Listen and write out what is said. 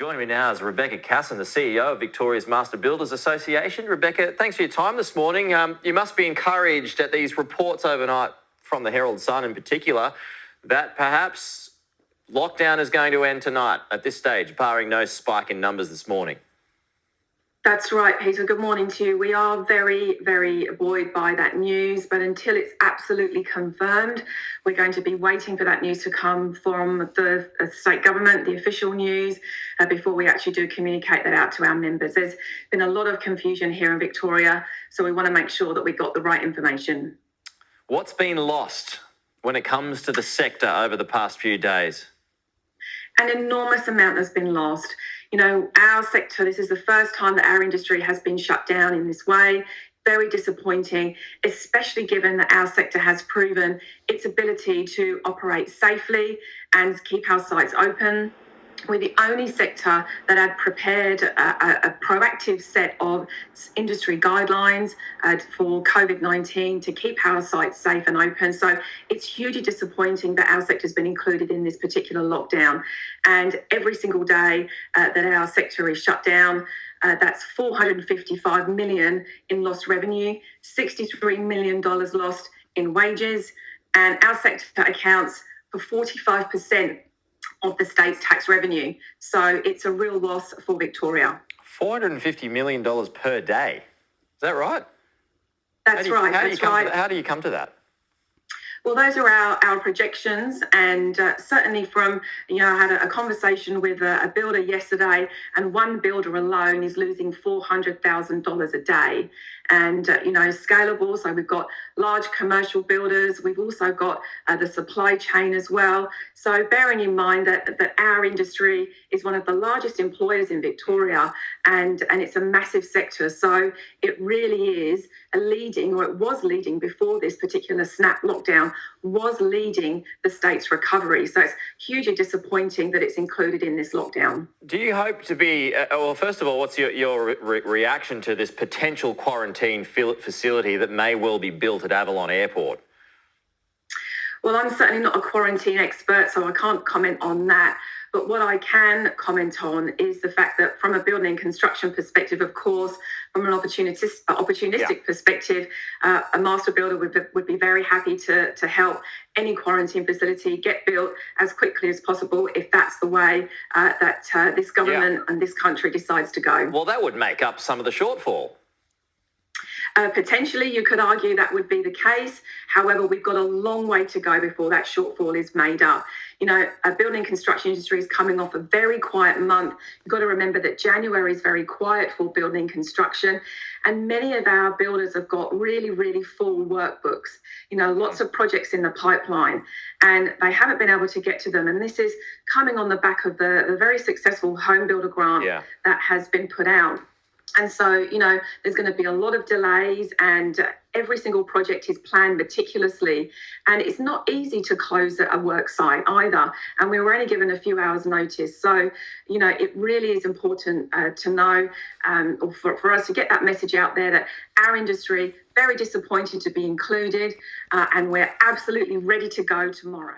Joining me now is Rebecca Casson, the CEO of Victoria's Master Builders Association. Rebecca, thanks for your time this morning. You must be encouraged at these reports overnight from the Herald Sun in particular that perhaps lockdown is going to end tonight at this stage, barring no spike in numbers this morning. That's right, Peter. Good morning to you. We are very, very buoyed by that news, but until it's absolutely confirmed, we're going to be waiting for that news to come from the state government, the official news, before we actually do communicate that out to our members. There's been a lot of confusion here in Victoria, so we want to make sure that we got the right information. What's been lost when it comes to the sector over the past few days? An enormous amount has been lost. You know, our sector, this is the first time that our industry has been shut down in this way. Very disappointing, especially given that our sector has proven its ability to operate safely and keep our sites open. We're the only sector that had prepared a proactive set of industry guidelines for COVID-19 to keep our sites safe and open. So it's hugely disappointing that our sector has been included in this particular lockdown. And every single day that our sector is shut down, that's $455 million in lost revenue, $63 million lost in wages, and our sector accounts for 45% of the state's tax revenue. So it's a real loss for Victoria. $450 million per day. Is that right? That's right. How do you come to that? Well, those are our projections, and certainly from, I had a conversation with a builder yesterday, and one builder alone is losing $400,000 a day. And, scalable, so we've got large commercial builders, we've also got the supply chain as well. So bearing in mind that our industry is one of the largest employers in Victoria, and it's a massive sector. So it really is it was leading before this particular snap lockdown, was leading the state's recovery. So it's hugely disappointing that it's included in this lockdown. Do you hope to be, well, first of all, what's your reaction to this potential quarantine facility that may well be built at Avalon Airport? Well, I'm certainly not a quarantine expert, so I can't comment on that. But what I can comment on is the fact that from a building and construction perspective, of course, from an opportunistic perspective, a master builder would be very happy to help any quarantine facility get built as quickly as possible if that's the way that this government and this country decides to go. Well, that would make up some of the shortfall. Potentially, you could argue that would be the case. However, we've got a long way to go before that shortfall is made up. A building construction industry is coming off a very quiet month. You've got to remember that January is very quiet for building construction. And many of our builders have got really, really full workbooks, lots of projects in the pipeline, and they haven't been able to get to them. And this is coming on the back of the very successful home builder grant that has been put out. And so, there's going to be a lot of delays, and every single project is planned meticulously. And it's not easy to close a work site either. And we were only given a few hours notice. So, it really is important to know, or for us to get that message out there that our industry, very disappointed to be included, and we're absolutely ready to go tomorrow.